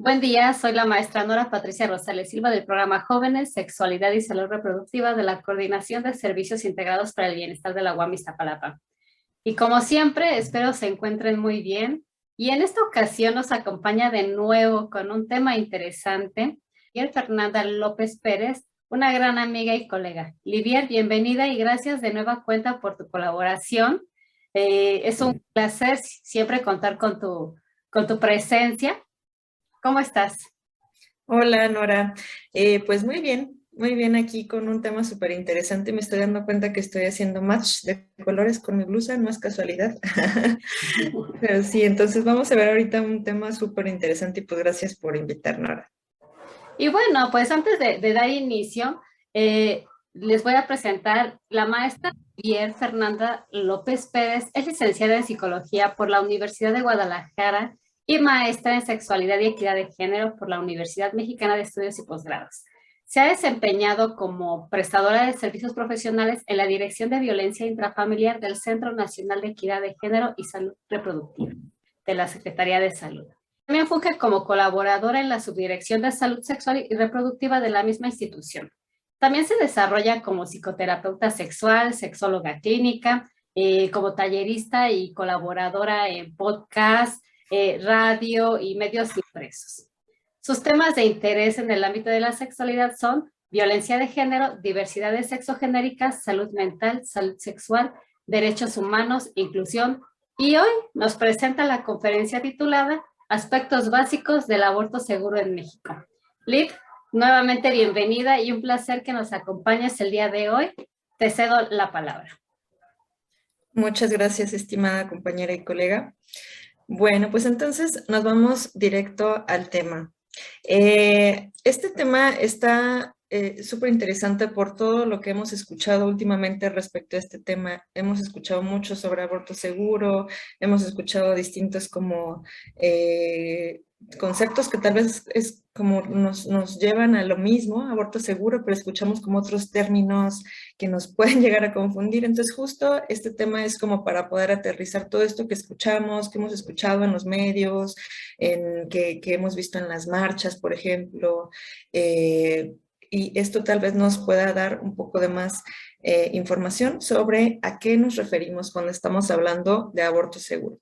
Buen día, soy la maestra Nora Patricia Rosales Silva del programa Jóvenes, Sexualidad y Salud Reproductiva de la Coordinación de Servicios Integrados para el Bienestar de la UAM Iztapalapa. Y como siempre, espero se encuentren muy bien. Y en esta ocasión nos acompaña de nuevo con un tema interesante, Livier Fernanda López Pérez, una gran amiga y colega. Livier, bienvenida y gracias de nueva cuenta por tu colaboración. Es un placer siempre contar con tu presencia. ¿Cómo estás? Hola, Nora. Pues muy bien aquí con un tema súper interesante. Me estoy dando cuenta que estoy haciendo match de colores con mi blusa, no es casualidad. Pero sí, entonces vamos a ver ahorita un tema súper interesante y pues gracias por invitar, Nora. Y bueno, pues antes de dar inicio, les voy a presentar la maestra Livier Fernanda López Pérez. Es licenciada en Psicología por la Universidad de Guadalajara y maestra en Sexualidad y Equidad de Género por la Universidad Mexicana de Estudios y Posgrados. Se ha desempeñado como prestadora de servicios profesionales en la Dirección de Violencia Intrafamiliar del Centro Nacional de Equidad de Género y Salud Reproductiva de la Secretaría de Salud. También funge como colaboradora en la Subdirección de Salud Sexual y Reproductiva de la misma institución. También se desarrolla como psicoterapeuta sexual, sexóloga clínica, como tallerista y colaboradora en podcast, radio y medios impresos. Sus temas de interés en el ámbito de la sexualidad son violencia de género, diversidades sexogenéricas, salud mental, salud sexual, derechos humanos, inclusión. Y hoy nos presenta la conferencia titulada Aspectos básicos del aborto seguro en México. Liv, nuevamente bienvenida y un placer que nos acompañes el día de hoy. Te cedo la palabra. Muchas gracias, estimada compañera y colega. Bueno, pues entonces nos vamos directo al tema. Este tema está súper interesante por todo lo que hemos escuchado últimamente respecto a este tema. Hemos escuchado mucho sobre aborto seguro, hemos escuchado distintos como conceptos que tal vez es como nos llevan a lo mismo, aborto seguro, pero escuchamos como otros términos que nos pueden llegar a confundir. Entonces justo este tema es como para poder aterrizar todo esto que escuchamos, que hemos escuchado en los medios, que hemos visto en las marchas, por ejemplo, y esto tal vez nos pueda dar un poco de más información sobre a qué nos referimos cuando estamos hablando de aborto seguro.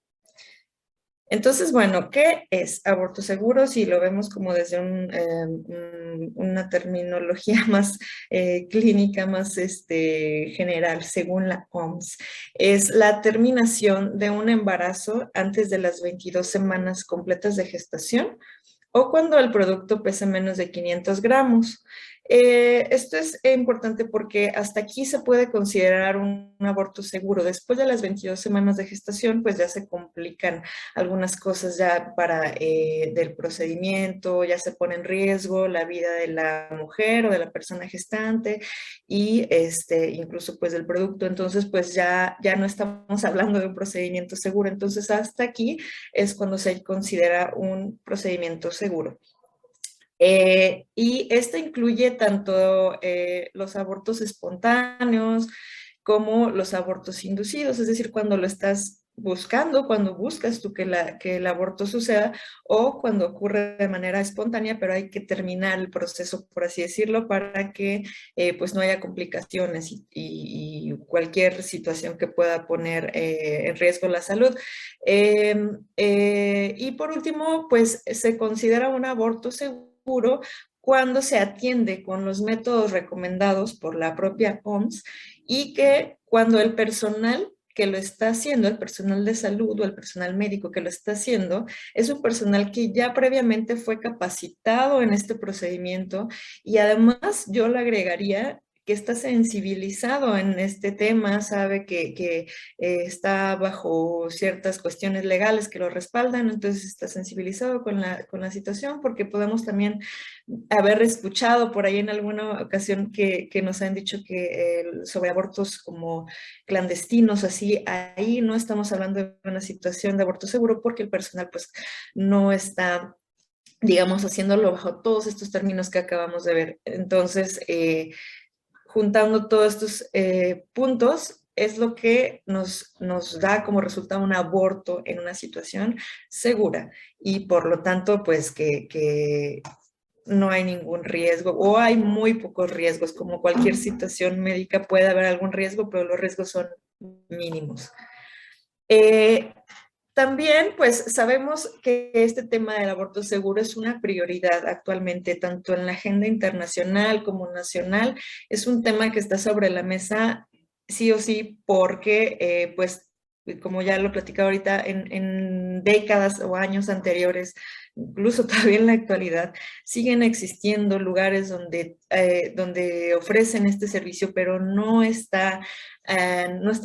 Entonces, bueno, ¿qué es aborto seguro? Si lo vemos como desde una terminología más clínica, más general, según la OMS, es la terminación de un embarazo antes de las 22 semanas completas de gestación o cuando el producto pesa menos de 500 gramos. Esto es importante porque hasta aquí se puede considerar un aborto seguro. Después de las 22 semanas de gestación, pues ya se complican algunas cosas ya del procedimiento, ya se pone en riesgo la vida de la mujer o de la persona gestante y incluso pues del producto. Entonces, pues ya no estamos hablando de un procedimiento seguro. Entonces, hasta aquí es cuando se considera un procedimiento seguro. Y esto incluye tanto los abortos espontáneos como los abortos inducidos, es decir, cuando lo estás buscando, cuando buscas tú que el aborto suceda o cuando ocurre de manera espontánea, pero hay que terminar el proceso, por así decirlo, para que pues no haya complicaciones y cualquier situación que pueda poner en riesgo la salud. Y por último, pues se considera un aborto seguro cuando se atiende con los métodos recomendados por la propia OMS y que cuando el personal que lo está haciendo, el personal de salud o el personal médico que lo está haciendo, es un personal que ya previamente fue capacitado en este procedimiento y además yo le agregaría que está sensibilizado en este tema, sabe que está bajo ciertas cuestiones legales que lo respaldan, entonces está sensibilizado con la situación, porque podemos también haber escuchado por ahí en alguna ocasión que nos han dicho que sobre abortos como clandestinos, así, ahí no estamos hablando de una situación de aborto seguro porque el personal pues no está, digamos, haciéndolo bajo todos estos términos que acabamos de ver. Entonces, juntando todos estos puntos, es lo que nos da como resultado un aborto en una situación segura y por lo tanto, pues que no hay ningún riesgo o hay muy pocos riesgos, como cualquier situación médica puede haber algún riesgo, pero los riesgos son mínimos. Eh, También, pues sabemos que este tema del aborto seguro es una prioridad actualmente, tanto en la agenda internacional como nacional. Es un tema que está sobre la mesa sí o sí porque, pues, como ya lo platicaba ahorita, en décadas o años anteriores, incluso todavía en la actualidad, siguen existiendo lugares donde ofrecen este servicio, pero no están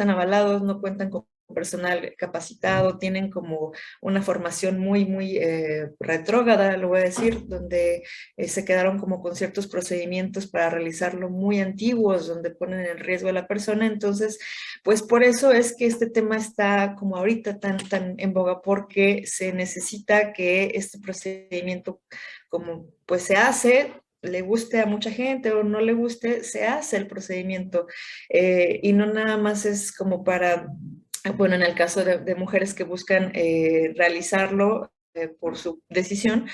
avalados, no cuentan con personal capacitado, tienen como una formación muy retrógrada, lo voy a decir, donde se quedaron como con ciertos procedimientos para realizarlo muy antiguos, donde ponen en riesgo a la persona. Entonces, pues por eso es que este tema está como ahorita tan en boga, porque se necesita que este procedimiento como pues se hace, le guste a mucha gente o no le guste, se hace el procedimiento y no nada más es como para bueno, en el caso de mujeres que buscan realizarlo por su decisión,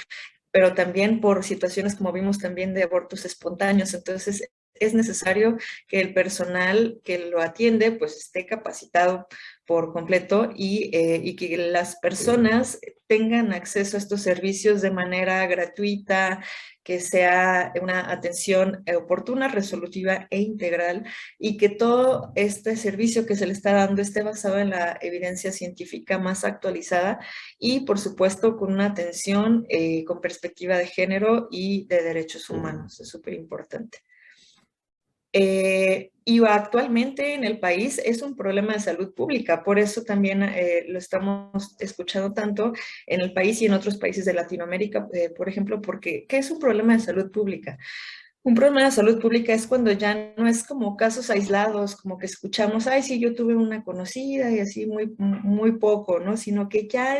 pero también por situaciones como vimos también de abortos espontáneos. Entonces, es necesario que el personal que lo atiende pues esté capacitado por completo y que las personas tengan acceso a estos servicios de manera gratuita, que sea una atención oportuna, resolutiva e integral y que todo este servicio que se le está dando esté basado en la evidencia científica más actualizada y, por supuesto, con una atención con perspectiva de género y de derechos humanos. Es súper importante. Y actualmente en el país es un problema de salud pública, por eso también lo estamos escuchando tanto en el país y en otros países de Latinoamérica, por ejemplo, porque ¿qué es un problema de salud pública? Un problema de salud pública es cuando ya no es como casos aislados, como que escuchamos, ay, sí, yo tuve una conocida y así muy poco, ¿no? Sino que ya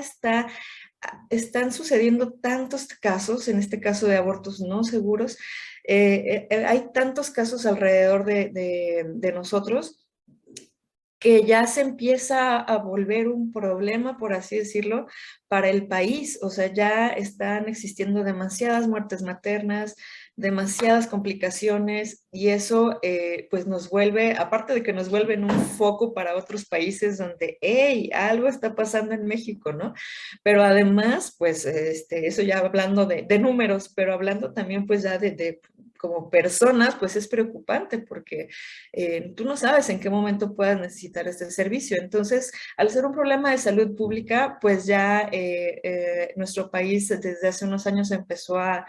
están sucediendo tantos casos, en este caso de abortos no seguros, hay tantos casos alrededor de nosotros que ya se empieza a volver un problema, por así decirlo, para el país. O sea, ya están existiendo demasiadas muertes maternas, demasiadas complicaciones y eso pues nos vuelve, aparte de que nos vuelve en un foco para otros países donde, hey, algo está pasando en México, ¿no? Pero además, pues eso ya hablando de números, pero hablando también pues ya de como personas, pues es preocupante porque tú no sabes en qué momento puedas necesitar este servicio. Entonces, al ser un problema de salud pública, pues ya nuestro país desde hace unos años empezó a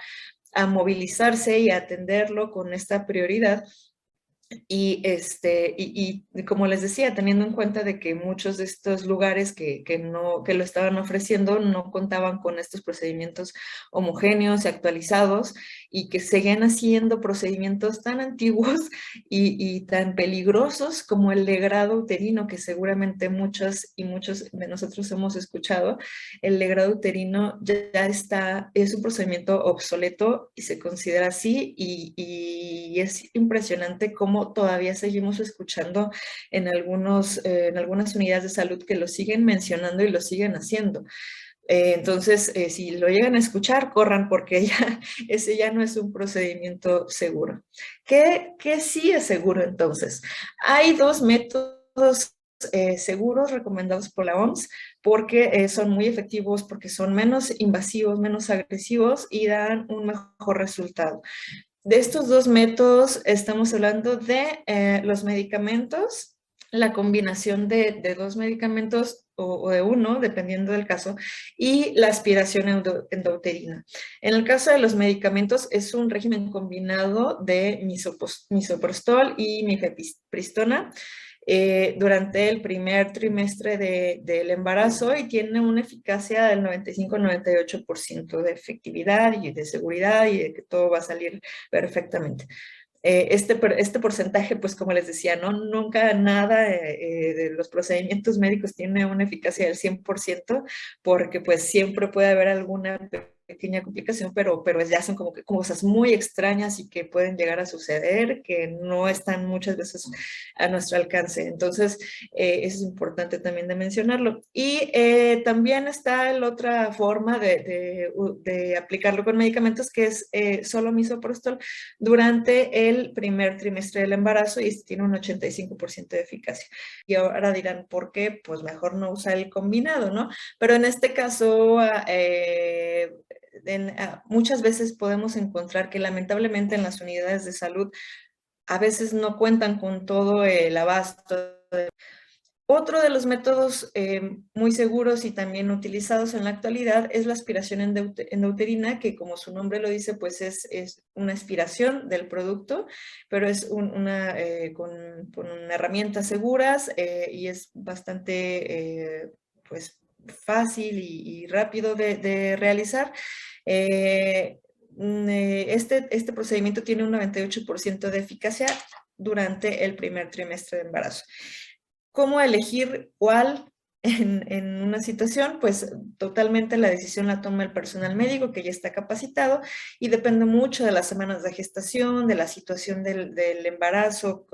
movilizarse y a atenderlo con esta prioridad. Y como les decía, teniendo en cuenta de que muchos de estos lugares que lo estaban ofreciendo no contaban con estos procedimientos homogéneos y actualizados y que seguían haciendo procedimientos tan antiguos y tan peligrosos como el legrado uterino, que seguramente muchas y muchos de nosotros hemos escuchado. El legrado uterino es un procedimiento obsoleto y se considera así y es impresionante cómo todavía seguimos escuchando en algunas unidades de salud que lo siguen mencionando y lo siguen haciendo. Entonces, si lo llegan a escuchar, corran porque ese ya no es un procedimiento seguro. ¿Qué sí es seguro entonces? Hay dos métodos seguros recomendados por la OMS porque son muy efectivos, porque son menos invasivos, menos agresivos y dan un mejor resultado. De estos dos métodos estamos hablando de los medicamentos, la combinación de dos medicamentos o de uno, dependiendo del caso, y la aspiración endouterina. En el caso de los medicamentos es un régimen combinado de misoprostol y mifepristona durante el primer trimestre del embarazo y tiene una eficacia del 95-98% de efectividad y de seguridad y de que todo va a salir perfectamente. Este porcentaje, pues como les decía, ¿no? Nunca nada de los procedimientos médicos tiene una eficacia del 100% porque pues siempre puede haber alguna pequeña complicación, pero ya son como que cosas muy extrañas y que pueden llegar a suceder, que no están muchas veces a nuestro alcance. Entonces, eso es importante también de mencionarlo. Y también está la otra forma de aplicarlo con medicamentos, que es solo misoprostol durante el primer trimestre del embarazo, y este tiene un 85% de eficacia. Y ahora dirán, ¿por qué? Pues mejor no usar el combinado, ¿no? Pero en este caso, muchas veces podemos encontrar que lamentablemente en las unidades de salud a veces no cuentan con todo el abasto. Otro de los métodos muy seguros y también utilizados en la actualidad es la aspiración endouterina, que como su nombre lo dice, pues es una aspiración del producto, pero es con herramientas seguras y es bastante pues fácil y rápido de realizar. Este procedimiento tiene un 98% de eficacia durante el primer trimestre de embarazo. ¿Cómo elegir cuál en una situación? Pues totalmente la decisión la toma el personal médico que ya está capacitado y depende mucho de las semanas de gestación, de la situación del embarazo,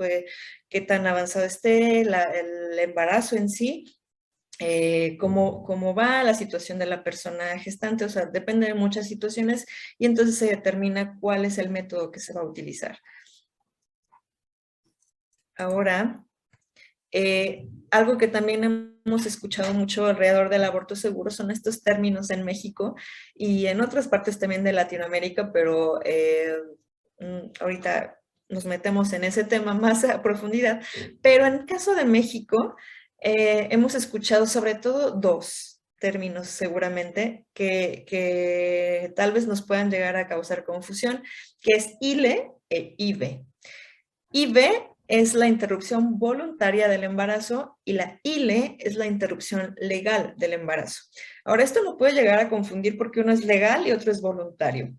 qué tan avanzado esté el embarazo en sí. Cómo va la situación de la persona gestante, o sea, depende de muchas situaciones y entonces se determina cuál es el método que se va a utilizar. Ahora, algo que también hemos escuchado mucho alrededor del aborto seguro son estos términos en México y en otras partes también de Latinoamérica, pero ahorita nos metemos en ese tema más a profundidad. Pero en el caso de México, hemos escuchado sobre todo dos términos seguramente que tal vez nos puedan llegar a causar confusión, que es ILE e IVE. IVE es la interrupción voluntaria del embarazo y la ILE es la interrupción legal del embarazo. Ahora, esto lo puede llegar a confundir porque uno es legal y otro es voluntario.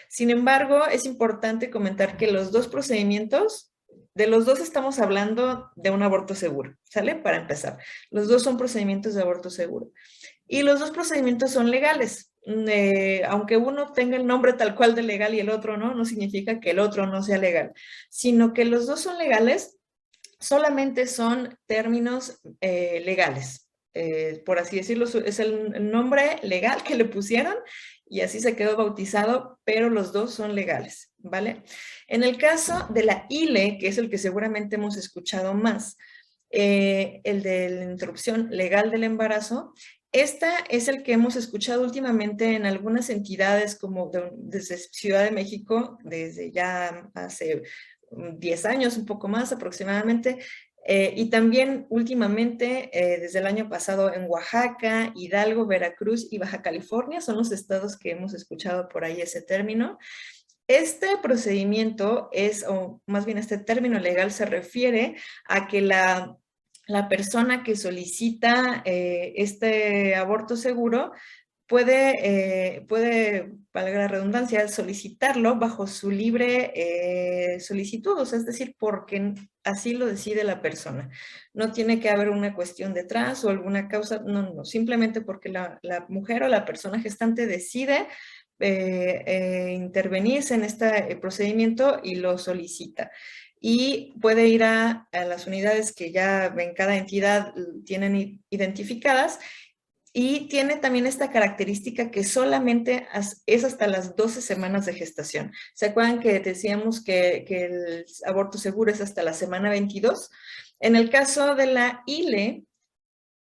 Sin embargo, es importante comentar que los dos procedimientos, de los dos estamos hablando de un aborto seguro, ¿sale? Para empezar, los dos son procedimientos de aborto seguro. Y los dos procedimientos son legales. Aunque uno tenga el nombre tal cual de legal y el otro no, no significa que el otro no sea legal, sino que los dos son legales, solamente son términos legales. Por así decirlo, es el nombre legal que le pusieron y así se quedó bautizado, pero los dos son legales, ¿vale? En el caso de la ILE, que es el que seguramente hemos escuchado más, el de la interrupción legal del embarazo, esta es el que hemos escuchado últimamente en algunas entidades como desde Ciudad de México, desde ya hace 10 años, un poco más aproximadamente, y también últimamente, desde el año pasado en Oaxaca, Hidalgo, Veracruz y Baja California, son los estados que hemos escuchado por ahí ese término. Este procedimiento o más bien este término legal se refiere a que la persona que solicita este aborto seguro puede, valga la redundancia, solicitarlo bajo su libre solicitud, o sea, es decir, porque así lo decide la persona. No tiene que haber una cuestión detrás o alguna causa, no, simplemente porque la mujer o la persona gestante decide intervenirse en este procedimiento y lo solicita. Y puede ir a las unidades que ya en cada entidad tienen identificadas y tiene también esta característica que solamente es hasta las 12 semanas de gestación. ¿Se acuerdan que decíamos que el aborto seguro es hasta la semana 22? En el caso de la ILE,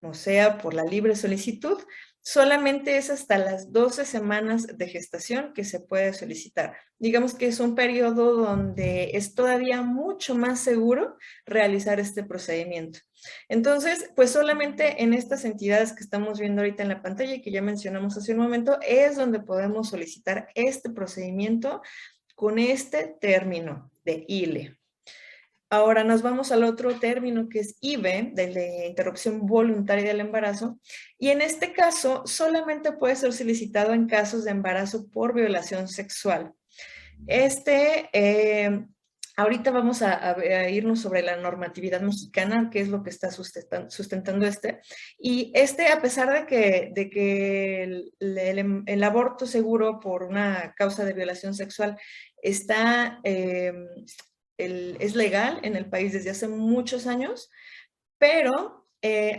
o sea, por la libre solicitud, solamente es hasta las 12 semanas de gestación que se puede solicitar. Digamos que es un periodo donde es todavía mucho más seguro realizar este procedimiento. Entonces, pues solamente en estas entidades que estamos viendo ahorita en la pantalla y que ya mencionamos hace un momento, es donde podemos solicitar este procedimiento con este término de ILE. Ahora nos vamos al otro término que es IVE, de la interrupción voluntaria del embarazo, y en este caso solamente puede ser solicitado en casos de embarazo por violación sexual. ahorita vamos a irnos sobre la normatividad mexicana, qué es lo que está sustentando este. Y a pesar de que el aborto seguro por una causa de violación sexual está, es legal en el país desde hace muchos años, pero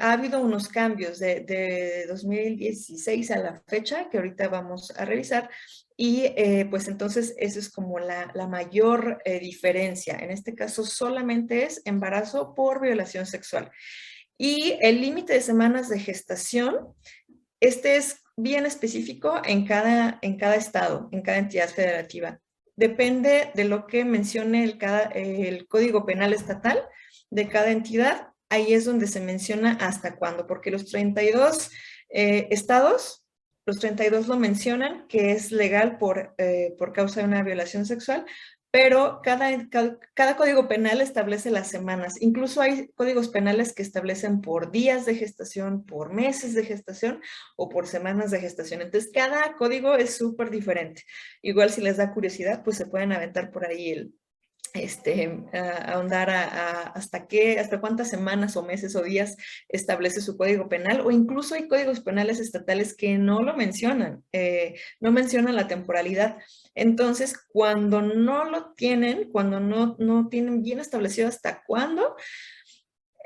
ha habido unos cambios de 2016 a la fecha, que ahorita vamos a revisar, y pues entonces eso es como la mayor diferencia. En este caso solamente es embarazo por violación sexual. Y el límite de semanas de gestación, este es bien específico en cada estado, en cada entidad federativa. Depende de lo que mencione el Código Penal Estatal de cada entidad. Ahí es donde se menciona hasta cuándo, porque los 32 estados, los 32 lo mencionan, que es legal por causa de una violación sexual, pero cada código penal establece las semanas. Incluso hay códigos penales que establecen por días de gestación, por meses de gestación o por semanas de gestación. Entonces, cada código es súper diferente. Igual si les da curiosidad, pues se pueden aventar por ahí ahondar hasta cuántas semanas o meses o días establece su código penal, o incluso hay códigos penales estatales que no lo mencionan, no mencionan la temporalidad. Entonces, cuando no lo tienen, cuando no tienen bien establecido hasta cuándo,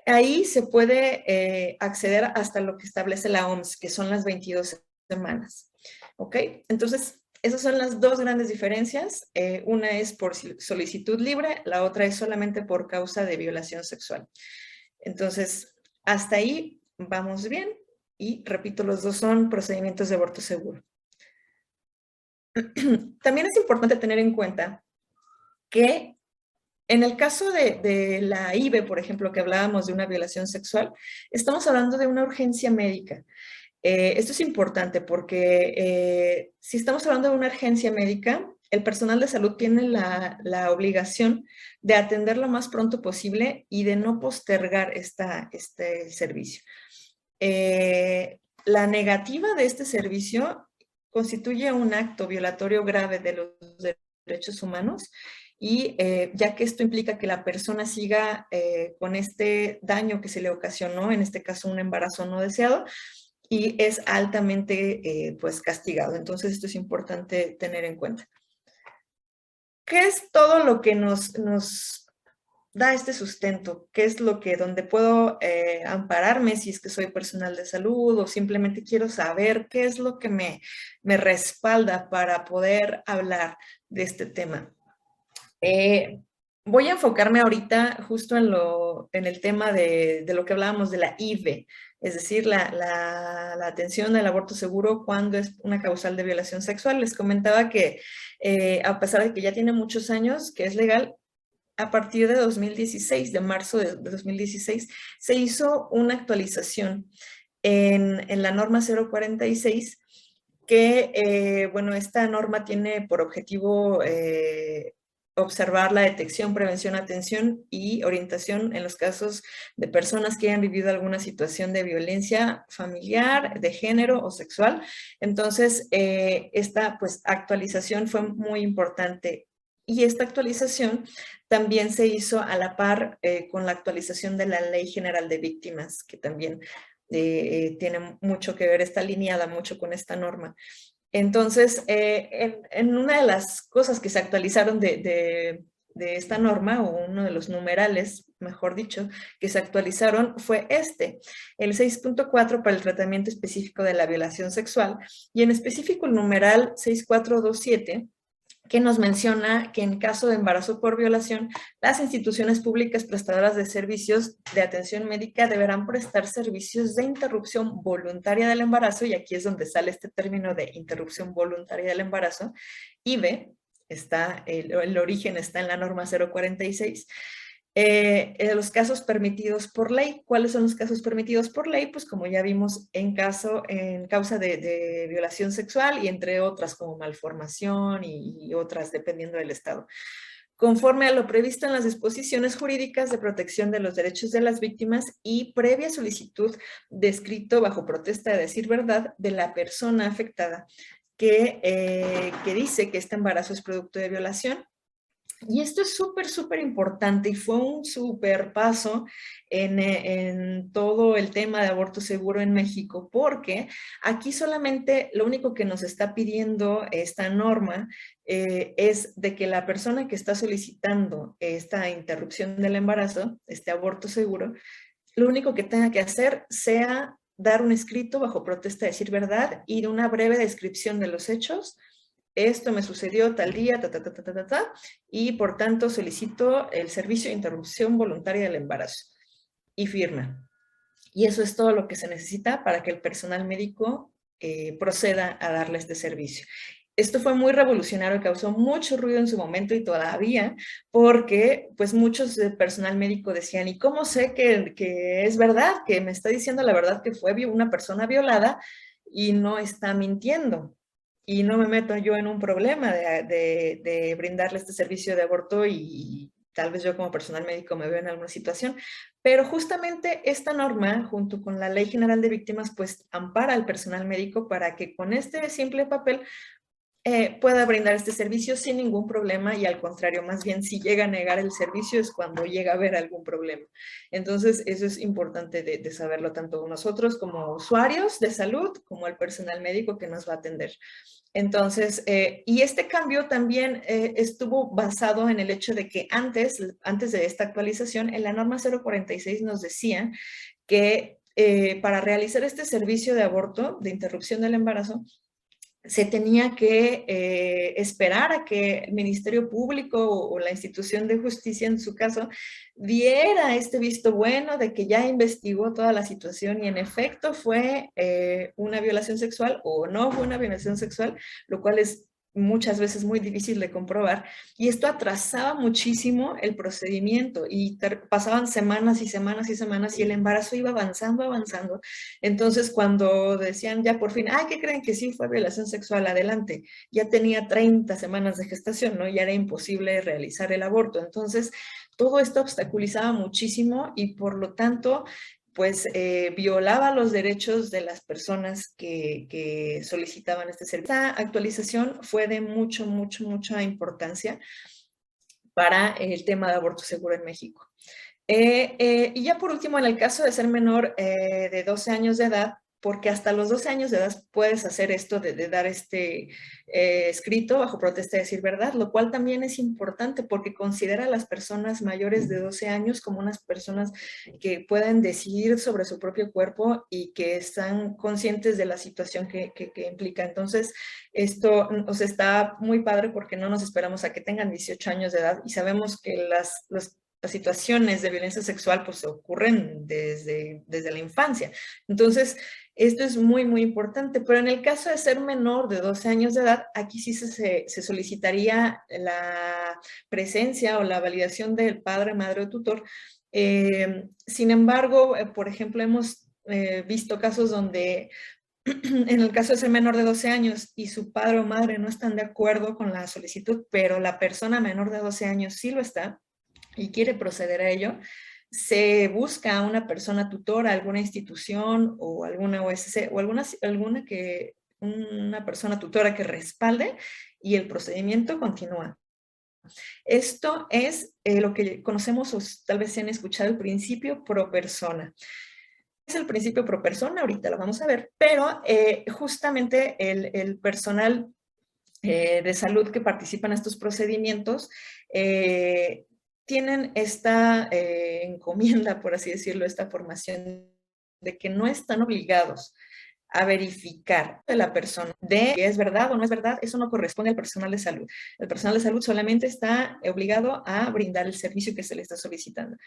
ahí se puede acceder hasta lo que establece la OMS, que son las 22 semanas. ¿Ok? Entonces, esas son las dos grandes diferencias. Una es por solicitud libre, la otra es solamente por causa de violación sexual. Entonces, hasta ahí vamos bien. Y repito, los dos son procedimientos de aborto seguro. También es importante tener en cuenta que en el caso de la IVE, por ejemplo, que hablábamos de una violación sexual, estamos hablando de una urgencia médica. Esto es importante porque si estamos hablando de una urgencia médica, el personal de salud tiene la obligación de atender lo más pronto posible y de no postergar este servicio. La negativa de este servicio constituye un acto violatorio grave de los derechos humanos, y ya que esto implica que la persona siga con este daño que se le ocasionó, en este caso un embarazo no deseado, y es altamente pues castigado. Entonces esto es importante tener en cuenta. ¿Qué es todo lo que nos da este sustento? ¿Qué es donde puedo ampararme si es que soy personal de salud o simplemente quiero saber qué es lo que me respalda para poder hablar de este tema? Voy a enfocarme ahorita justo en el tema de lo que hablábamos de la IVE, es decir, la atención al aborto seguro cuando es una causal de violación sexual. Les comentaba que a pesar de que ya tiene muchos años que es legal, a partir de 2016, de marzo de 2016, se hizo una actualización en la norma 046, que, bueno, esta norma tiene por objetivo observar la detección, prevención, atención y orientación en los casos de personas que hayan vivido alguna situación de violencia familiar, de género o sexual. Entonces, esta pues actualización fue muy importante. Y esta actualización también se hizo a la par con la actualización de la Ley General de Víctimas, que también tiene mucho que ver, está alineada mucho con esta norma. Entonces, en una de las cosas que se actualizaron de esta norma, o uno de los numerales, mejor dicho, que se actualizaron fue el 6.4 para el tratamiento específico de la violación sexual, y en específico el numeral 6427, que nos menciona que en caso de embarazo por violación, las instituciones públicas prestadoras de servicios de atención médica deberán prestar servicios de interrupción voluntaria del embarazo, y aquí es donde sale este término de interrupción voluntaria del embarazo. IVE, el origen está en la norma 046. Los casos permitidos por ley. ¿Cuáles son los casos permitidos por ley? Pues como ya vimos, en causa de violación sexual, y entre otras como malformación y otras dependiendo del estado. Conforme a lo previsto en las disposiciones jurídicas de protección de los derechos de las víctimas y previa solicitud de escrito bajo protesta de decir verdad de la persona afectada que dice que este embarazo es producto de violación. Y esto es súper, súper importante y fue un súper paso en todo el tema de aborto seguro en México, porque aquí solamente lo único que nos está pidiendo esta norma es de que la persona que está solicitando esta interrupción del embarazo, este aborto seguro, lo único que tenga que hacer sea dar un escrito bajo protesta de decir verdad y una breve descripción de los hechos. Esto me sucedió tal día, y por tanto solicito el servicio de interrupción voluntaria del embarazo. Y firma. Y eso es todo lo que se necesita para que el personal médico proceda a darle este servicio. Esto fue muy revolucionario, causó mucho ruido en su momento y todavía, porque pues muchos del personal médico decían, ¿y cómo sé que es verdad, que me está diciendo la verdad que fue una persona violada y no está mintiendo? Y no me meto yo en un problema de brindarle este servicio de aborto y tal vez yo como personal médico me veo en alguna situación, pero justamente esta norma, junto con la Ley General de Víctimas, pues ampara al personal médico para que con este simple papel pueda brindar este servicio sin ningún problema y al contrario, más bien si llega a negar el servicio es cuando llega a haber algún problema. Entonces, eso es importante de saberlo tanto nosotros como usuarios de salud, como el personal médico que nos va a atender. Entonces, y este cambio también estuvo basado en el hecho de que antes de esta actualización, en la norma 046 nos decía que para realizar este servicio de aborto, de interrupción del embarazo, se tenía que esperar a que el Ministerio Público o la institución de justicia, en su caso, diera este visto bueno de que ya investigó toda la situación y en efecto fue una violación sexual o no fue una violación sexual, lo cual es muchas veces muy difícil de comprobar, y esto atrasaba muchísimo el procedimiento y pasaban semanas y semanas y semanas y el embarazo iba avanzando, avanzando. Entonces, cuando decían ya por fin, ay, ¿qué creen que sí fue violación sexual? Adelante, ya tenía 30 semanas de gestación, ¿no? Ya era imposible realizar el aborto. Entonces, todo esto obstaculizaba muchísimo y por lo tanto, pues violaba los derechos de las personas que solicitaban este servicio. Esta actualización fue de mucha importancia para el tema de aborto seguro en México. Y ya por último, en el caso de ser menor de 12 años de edad, porque hasta los 12 años de edad puedes hacer esto de dar este escrito bajo protesta de decir verdad, lo cual también es importante porque considera a las personas mayores de 12 años como unas personas que pueden decidir sobre su propio cuerpo y que están conscientes de la situación que implica. Entonces, esto o sea, está muy padre porque no nos esperamos a que tengan 18 años de edad y sabemos que las situaciones de violencia sexual pues ocurren desde la infancia. Entonces, esto es muy importante, pero en el caso de ser menor de 12 años de edad, aquí sí se solicitaría la presencia o la validación del padre, madre o tutor. Sin embargo, por ejemplo, hemos visto casos donde en el caso de ser menor de 12 años y su padre o madre no están de acuerdo con la solicitud, pero la persona menor de 12 años sí lo está y quiere proceder a ello, se busca a una persona tutora, alguna institución o alguna OSC o una persona tutora que respalde y el procedimiento continúa. Esto es lo que conocemos o tal vez se han escuchado el principio pro persona. Es el principio pro persona, ahorita lo vamos a ver, pero justamente el personal de salud que participan en estos procedimientos tienen esta encomienda, por así decirlo, esta formación de que no están obligados a verificar de la persona de si es verdad o no es verdad, eso no corresponde al personal de salud. El personal de salud solamente está obligado a brindar el servicio que se le está solicitando.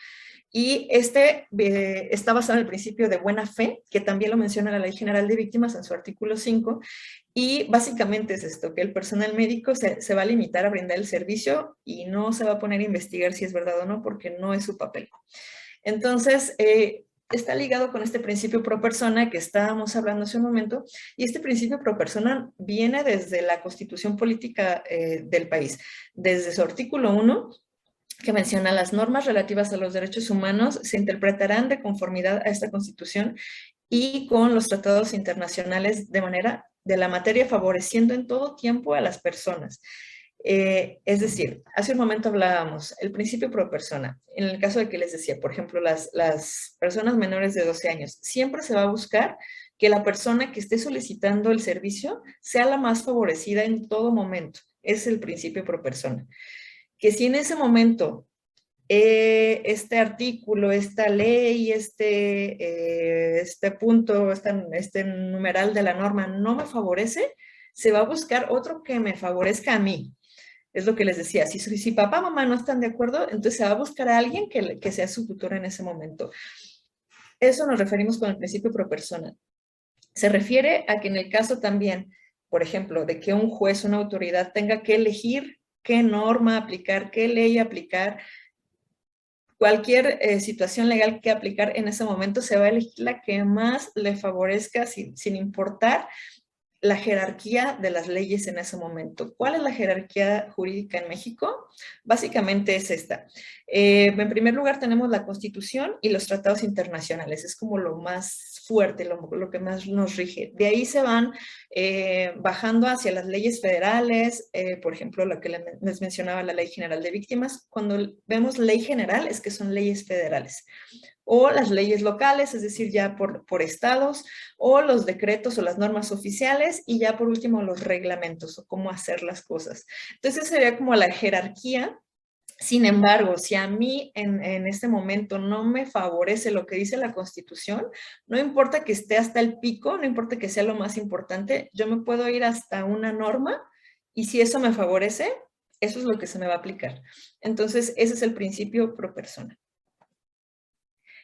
Y está basado en el principio de buena fe, que también lo menciona la Ley General de Víctimas en su artículo 5, y básicamente es esto, que el personal médico se va a limitar a brindar el servicio y no se va a poner a investigar si es verdad o no, porque no es su papel. Entonces, está ligado con este principio pro persona que estábamos hablando hace un momento, y este principio pro persona viene desde la Constitución Política del país, desde su artículo 1, que menciona las normas relativas a los derechos humanos se interpretarán de conformidad a esta Constitución y con los tratados internacionales de la materia favoreciendo en todo tiempo a las personas. Es decir, hace un momento hablábamos, el principio pro persona. En el caso de que les decía, por ejemplo, las personas menores de 12 años, siempre se va a buscar que la persona que esté solicitando el servicio sea la más favorecida en todo momento. Es el principio pro persona. Que si en ese momento este artículo, esta ley, este punto, este numeral de la norma no me favorece, se va a buscar otro que me favorezca a mí. Es lo que les decía, si papá o mamá no están de acuerdo, entonces se va a buscar a alguien que sea su tutor en ese momento. Eso nos referimos con el principio pro persona. Se refiere a que en el caso también, por ejemplo, de que un juez, una autoridad tenga que elegir qué norma aplicar, qué ley aplicar, cualquier situación legal que aplicar en ese momento, se va a elegir la que más le favorezca sin importar la jerarquía de las leyes en ese momento. ¿Cuál es la jerarquía jurídica en México? Básicamente es esta. En primer lugar tenemos la Constitución y los tratados internacionales. Es como lo más fuerte, lo que más nos rige. De ahí se van bajando hacia las leyes federales, por ejemplo, lo que les mencionaba, la Ley General de Víctimas. Cuando vemos ley general es que son leyes federales. O las leyes locales, es decir, ya por estados, o los decretos o las normas oficiales, y ya por último los reglamentos o cómo hacer las cosas. Entonces sería como la jerarquía. Sin embargo, si a mí en este momento no me favorece lo que dice la Constitución, no importa que esté hasta el pico, no importa que sea lo más importante, yo me puedo ir hasta una norma y si eso me favorece, eso es lo que se me va a aplicar. Entonces, ese es el principio pro persona.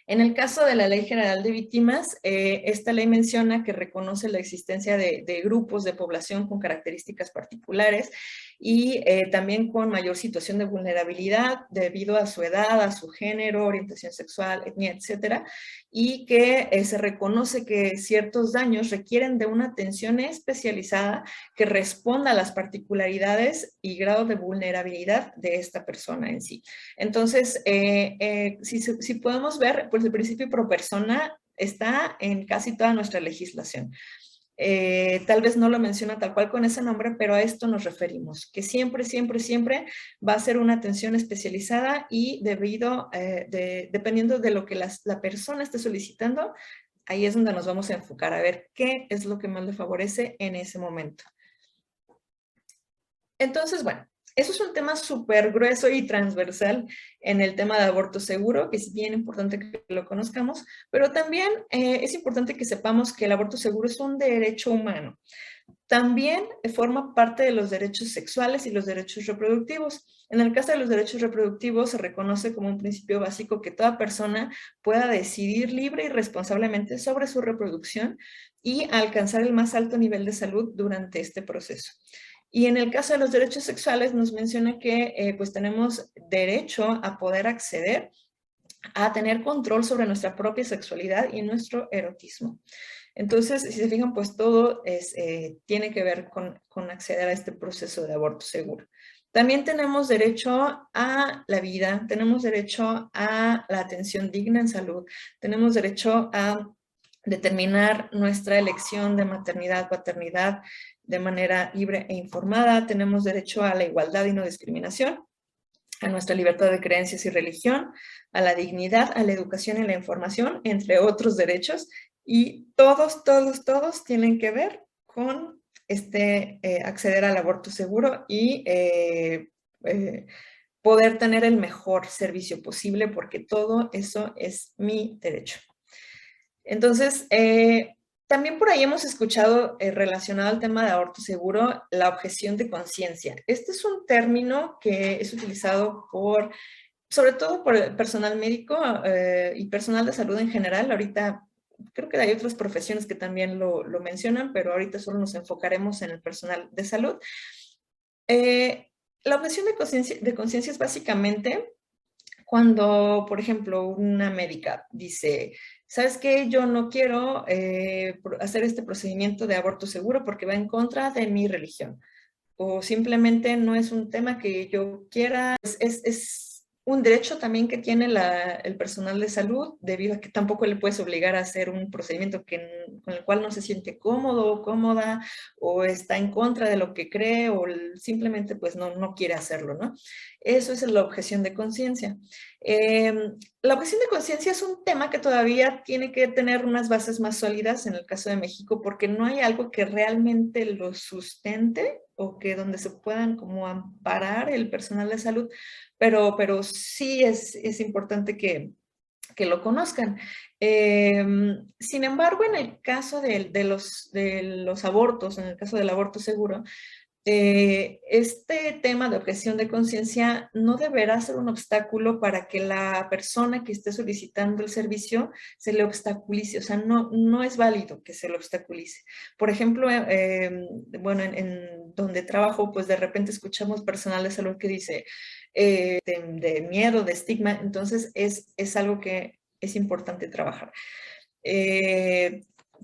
En el caso de la Ley General de Víctimas, esta ley menciona que reconoce la existencia de grupos de población con características particulares y también con mayor situación de vulnerabilidad debido a su edad, a su género, orientación sexual, etnia, etcétera, y que se reconoce que ciertos daños requieren de una atención especializada que responda a las particularidades y grado de vulnerabilidad de esta persona en sí. Entonces, si podemos ver, pues el principio pro persona está en casi toda nuestra legislación. Tal vez no lo menciona tal cual con ese nombre, pero a esto nos referimos, que siempre, siempre, siempre va a ser una atención especializada y dependiendo de lo que la persona esté solicitando, ahí es donde nos vamos a enfocar a ver qué es lo que más le favorece en ese momento. Entonces, bueno, eso es un tema súper grueso y transversal en el tema de aborto seguro, que es bien importante que lo conozcamos, pero también es importante que sepamos que el aborto seguro es un derecho humano. También forma parte de los derechos sexuales y los derechos reproductivos. En el caso de los derechos reproductivos se reconoce como un principio básico que toda persona pueda decidir libre y responsablemente sobre su reproducción y alcanzar el más alto nivel de salud durante este proceso. Y en el caso de los derechos sexuales nos menciona que pues tenemos derecho a poder acceder a tener control sobre nuestra propia sexualidad y nuestro erotismo. Entonces, si se fijan, pues todo tiene que ver con acceder a este proceso de aborto seguro. También tenemos derecho a la vida, tenemos derecho a la atención digna en salud, tenemos derecho a determinar nuestra elección de maternidad, paternidad de manera libre e informada, tenemos derecho a la igualdad y no discriminación, a nuestra libertad de creencias y religión, a la dignidad, a la educación y la información, entre otros derechos, y todos, todos, todos tienen que ver con acceder al aborto seguro y poder tener el mejor servicio posible, porque todo eso es mi derecho. Entonces, también por ahí hemos escuchado relacionado al tema de aborto seguro, la objeción de conciencia. Este es un término que es utilizado sobre todo por el personal médico y personal de salud en general. Ahorita creo que hay otras profesiones que también lo mencionan, pero ahorita solo nos enfocaremos en el personal de salud. La objeción de conciencia es básicamente cuando, por ejemplo, una médica dice, ¿sabes qué? Yo no quiero hacer este procedimiento de aborto seguro porque va en contra de mi religión. O simplemente no es un tema que yo quiera. Es un derecho también que tiene el personal de salud, debido a que tampoco le puedes obligar a hacer un procedimiento con el cual no se siente cómodo o cómoda, o está en contra de lo que cree, o simplemente pues no quiere hacerlo, ¿no? Eso es la objeción de conciencia. La objeción de conciencia es un tema que todavía tiene que tener unas bases más sólidas en el caso de México, porque no hay algo que realmente lo sustente, o que donde se puedan como amparar el personal de salud, pero sí es importante que lo conozcan. Sin embargo, en el caso de los abortos, en el caso del aborto seguro, este tema de objeción de conciencia no deberá ser un obstáculo para que la persona que esté solicitando el servicio se le obstaculice. O sea, no es válido que se le obstaculice. Por ejemplo, bueno, en donde trabajo, pues de repente escuchamos personal de salud que dice de miedo, de estigma. Entonces es algo que es importante trabajar.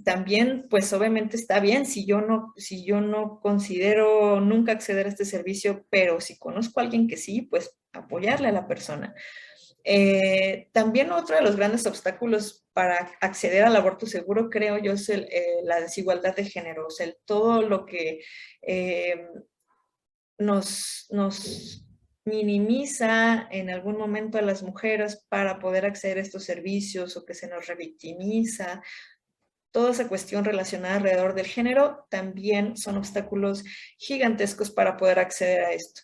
También, pues obviamente está bien si yo no considero nunca acceder a este servicio, pero si conozco a alguien que sí, pues apoyarle a la persona. También otro de los grandes obstáculos para acceder al aborto seguro, creo yo, es la desigualdad de género, o sea, todo lo que nos minimiza en algún momento a las mujeres para poder acceder a estos servicios, o que se nos revictimiza. Toda esa cuestión relacionada alrededor del género también son obstáculos gigantescos para poder acceder a esto.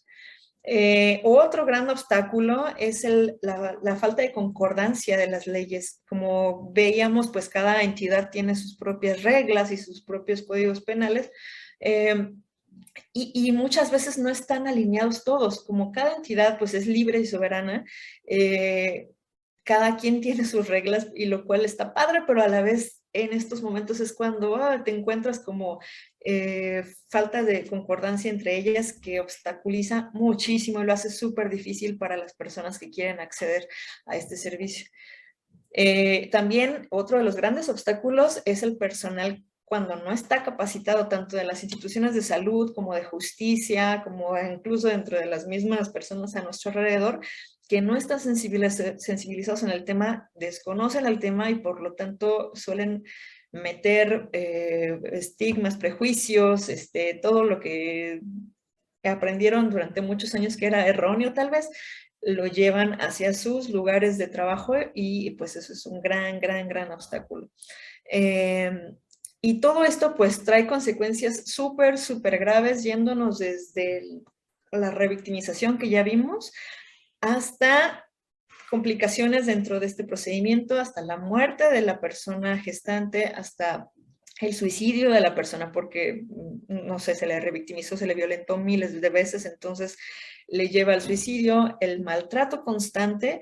Otro gran obstáculo es la falta de concordancia de las leyes. Como veíamos, pues cada entidad tiene sus propias reglas y sus propios códigos penales, y muchas veces no están alineados todos. Como cada entidad pues es libre y soberana, cada quien tiene sus reglas, y lo cual está padre, pero a la vez en estos momentos es cuando te encuentras como falta de concordancia entre ellas, que obstaculiza muchísimo y lo hace súper difícil para las personas que quieren acceder a este servicio. También otro de los grandes obstáculos es el personal cuando no está capacitado, tanto de las instituciones de salud como de justicia, como incluso dentro de las mismas personas a nuestro alrededor, que no están sensibilizados en el tema, desconocen el tema, y por lo tanto suelen meter estigmas, prejuicios, todo lo que aprendieron durante muchos años que era erróneo tal vez, lo llevan hacia sus lugares de trabajo, y pues eso es un gran obstáculo. Y todo esto pues trae consecuencias súper graves, yéndonos desde la revictimización que ya vimos, hasta complicaciones dentro de este procedimiento, hasta la muerte de la persona gestante, hasta el suicidio de la persona, porque, no sé, se le revictimizó, se le violentó miles de veces, entonces le lleva al suicidio, el maltrato constante,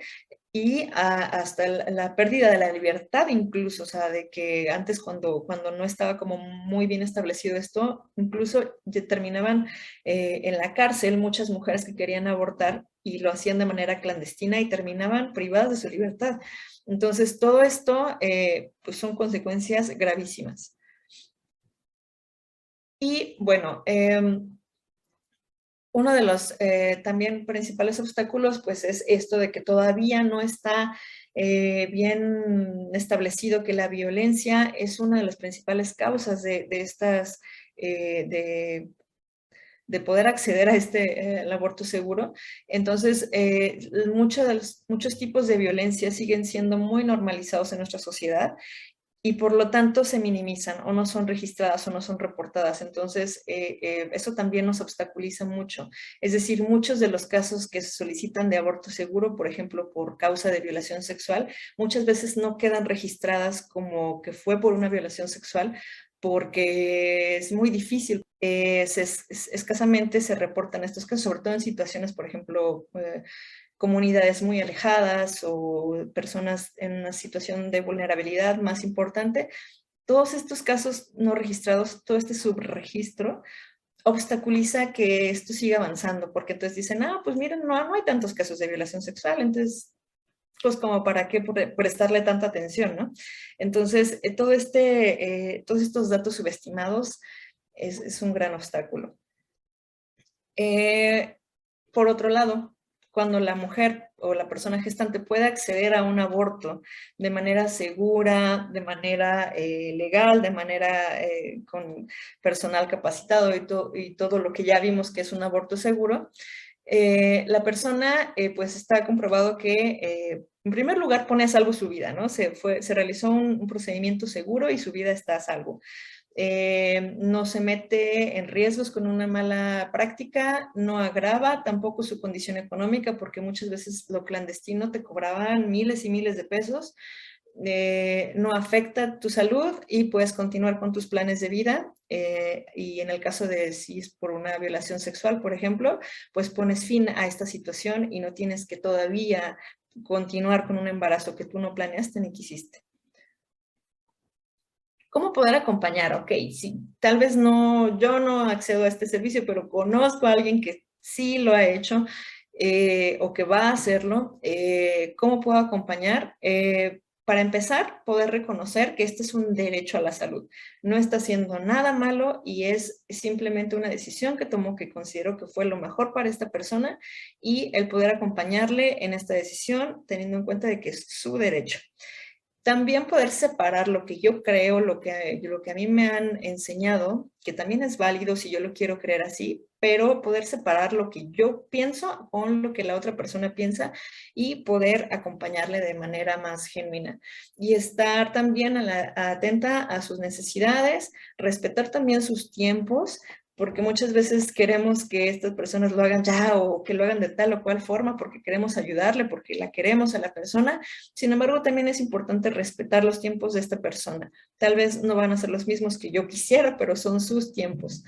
y hasta la pérdida de la libertad incluso. O sea, de que antes cuando no estaba como muy bien establecido esto, incluso terminaban en la cárcel muchas mujeres que querían abortar, y lo hacían de manera clandestina y terminaban privadas de su libertad. Entonces, todo esto pues son consecuencias gravísimas. Y bueno, uno de los también principales obstáculos pues es esto de que todavía no está bien establecido que la violencia es una de las principales causas de estas, de poder acceder a el aborto seguro. Entonces, muchos tipos de violencia siguen siendo muy normalizados en nuestra sociedad, y por lo tanto se minimizan, o no son registradas, o no son reportadas. Entonces, eso también nos obstaculiza mucho. Es decir, muchos de los casos que se solicitan de aborto seguro, por ejemplo, por causa de violación sexual, muchas veces no quedan registradas como que fue por una violación sexual, porque es muy difícil. Escasamente se reportan estos casos, sobre todo en situaciones, por ejemplo, comunidades muy alejadas, o personas en una situación de vulnerabilidad más importante. Todos estos casos no registrados, todo este subregistro, obstaculiza que esto siga avanzando, porque entonces dicen, pues miren, no hay tantos casos de violación sexual, entonces pues como para qué prestarle tanta atención, ¿no? Entonces, todos estos datos subestimados es un gran obstáculo. Por otro lado, cuando la mujer o la persona gestante puede acceder a un aborto de manera segura, de manera legal, de manera con personal capacitado y todo lo que ya vimos que es un aborto seguro, la persona pues está comprobado que en primer lugar pone a salvo su vida, ¿no? Se realizó un procedimiento seguro y su vida está a salvo. No se mete en riesgos con una mala práctica, no agrava tampoco su condición económica, porque muchas veces lo clandestino te cobraban miles y miles de pesos, no afecta tu salud y puedes continuar con tus planes de vida. Y en el caso de si es por una violación sexual, por ejemplo, pues pones fin a esta situación y no tienes que todavía continuar con un embarazo que tú no planeaste ni quisiste. ¿Cómo poder acompañar? Ok, sí, tal vez no, yo no accedo a este servicio, pero conozco a alguien que sí lo ha hecho o que va a hacerlo. ¿Cómo puedo acompañar? Para empezar, poder reconocer que este es un derecho a la salud. No está haciendo nada malo y es simplemente una decisión que tomó que considero que fue lo mejor para esta persona y el poder acompañarle en esta decisión teniendo en cuenta de que es su derecho. También poder separar lo que yo creo, lo que a mí me han enseñado, que también es válido si yo lo quiero creer así, pero poder separar lo que yo pienso con lo que la otra persona piensa y poder acompañarle de manera más genuina. Y estar también atenta a sus necesidades, respetar también sus tiempos, porque muchas veces queremos que estas personas lo hagan ya o que lo hagan de tal o cual forma porque queremos ayudarle, porque la queremos a la persona. Sin embargo, también es importante respetar los tiempos de esta persona. Tal vez no van a ser los mismos que yo quisiera, pero son sus tiempos.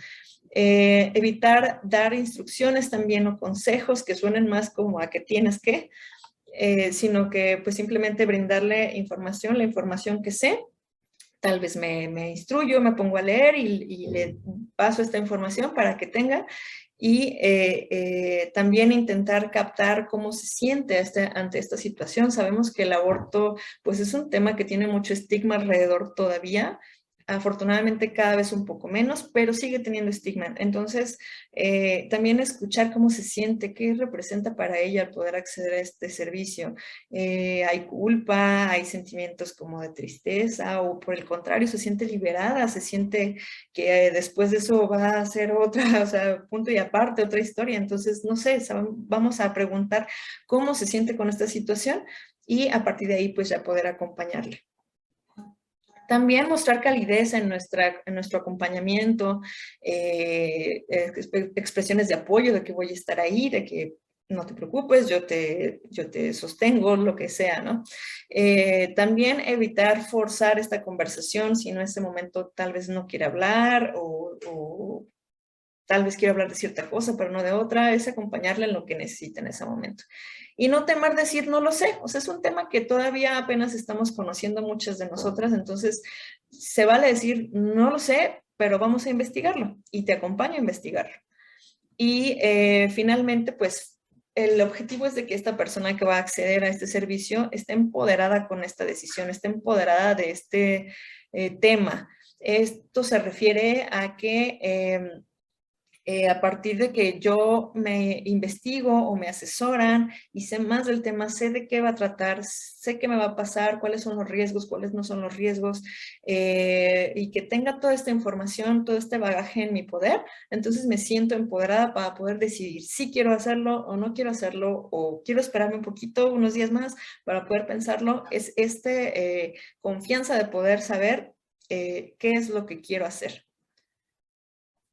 Evitar dar instrucciones también o consejos que suenen más como a que tienes que, sino que pues simplemente brindarle información, la información que sé. Tal vez me instruyo, me pongo a leer y le paso esta información para que tenga y también intentar captar cómo se siente ante esta situación. Sabemos que el aborto pues es un tema que tiene mucho estigma alrededor todavía. Afortunadamente cada vez un poco menos, pero sigue teniendo estigma. Entonces, también escuchar cómo se siente, qué representa para ella el poder acceder a este servicio. Hay culpa, hay sentimientos como de tristeza o por el contrario, se siente liberada, se siente que después de eso va a ser otra, o sea, punto y aparte, otra historia. Entonces, no sé, vamos a preguntar cómo se siente con esta situación y a partir de ahí, pues ya poder acompañarle. También mostrar calidez en nuestro acompañamiento, expresiones de apoyo, de que voy a estar ahí, de que no te preocupes, yo te sostengo, lo que sea, ¿no? También evitar forzar esta conversación si en este momento tal vez no quiere hablar o tal vez quiero hablar de cierta cosa, pero no de otra, es acompañarle en lo que necesita en ese momento. Y no temer decir no lo sé, o sea, es un tema que todavía apenas estamos conociendo muchas de nosotras, entonces se vale decir no lo sé, pero vamos a investigarlo y te acompaño a investigarlo. Y finalmente, pues el objetivo es de que esta persona que va a acceder a este servicio esté empoderada con esta decisión, esté empoderada de este tema. Esto se refiere a que a partir de que yo me investigo o me asesoran y sé más del tema, sé de qué va a tratar, sé qué me va a pasar, cuáles son los riesgos, cuáles no son los riesgos, y que tenga toda esta información, todo este bagaje en mi poder, entonces me siento empoderada para poder decidir si quiero hacerlo o no quiero hacerlo, o quiero esperarme un poquito, unos días más, para poder pensarlo. Es confianza de poder saber qué es lo que quiero hacer.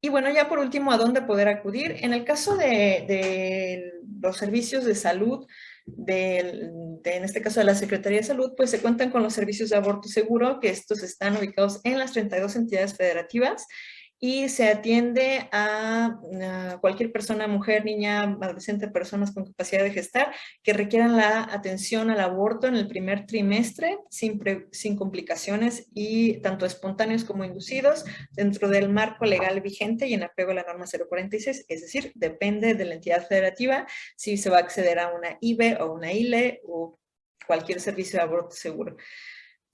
Y bueno, ya por último, ¿a dónde poder acudir? En el caso de los servicios de salud, en este caso de la Secretaría de Salud, pues se cuentan con los servicios de aborto seguro, que estos están ubicados en las 32 entidades federativas y se atiende a cualquier persona, mujer, niña, adolescente, personas con capacidad de gestar que requieran la atención al aborto en el primer trimestre sin complicaciones y tanto espontáneos como inducidos dentro del marco legal vigente y en apego a la norma 046, es decir, depende de la entidad federativa si se va a acceder a una IBE o una ILE o cualquier servicio de aborto seguro.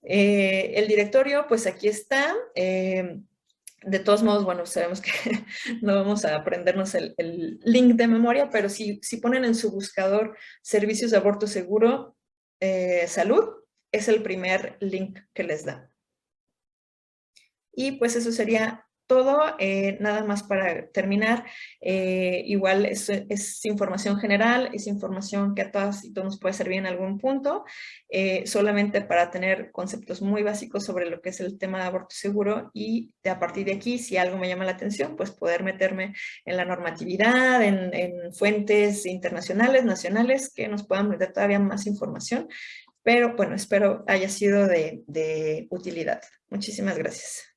El directorio, pues aquí está. De todos modos, bueno, sabemos que no vamos a aprendernos el link de memoria, pero si ponen en su buscador servicios de aborto seguro, salud, es el primer link que les da. Y pues eso sería todo. Nada más para terminar, igual es información general, es información que a todas y todos nos puede servir en algún punto, solamente para tener conceptos muy básicos sobre lo que es el tema de aborto seguro, y a partir de aquí, si algo me llama la atención, pues poder meterme en la normatividad, en fuentes internacionales, nacionales, que nos puedan meter todavía más información. Pero bueno, espero haya sido de utilidad. Muchísimas gracias.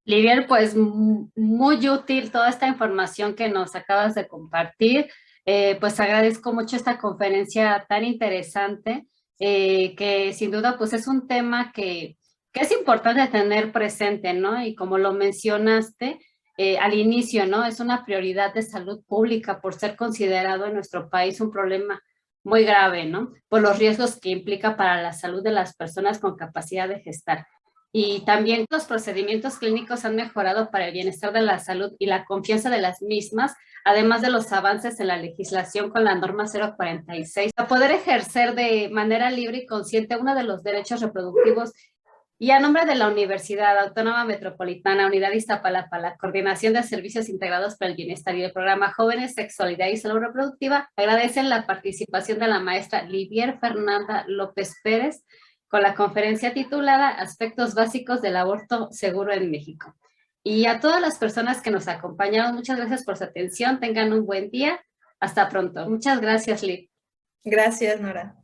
Livier, pues muy útil toda esta información que nos acabas de compartir. Pues agradezco mucho esta conferencia tan interesante, que sin duda pues es un tema que es importante tener presente, ¿no? Y como lo mencionaste al inicio, ¿no? Es una prioridad de salud pública por ser considerado en nuestro país un problema muy grave, ¿no? Por los riesgos que implica para la salud de las personas con capacidad de gestar. Y también los procedimientos clínicos han mejorado para el bienestar de la salud y la confianza de las mismas, además de los avances en la legislación con la norma 046, para poder ejercer de manera libre y consciente uno de los derechos reproductivos. Y a nombre de la Universidad Autónoma Metropolitana, Unidad Iztapalapa, la Coordinación de Servicios Integrados para el Bienestar y el Programa Jóvenes, Sexualidad y Salud Reproductiva, agradecen la participación de la maestra Livier Fernanda López Pérez, con la conferencia titulada Aspectos básicos del aborto seguro en México. Y a todas las personas que nos acompañaron, muchas gracias por su atención. Tengan un buen día. Hasta pronto. Muchas gracias, Liv. Gracias, Nora.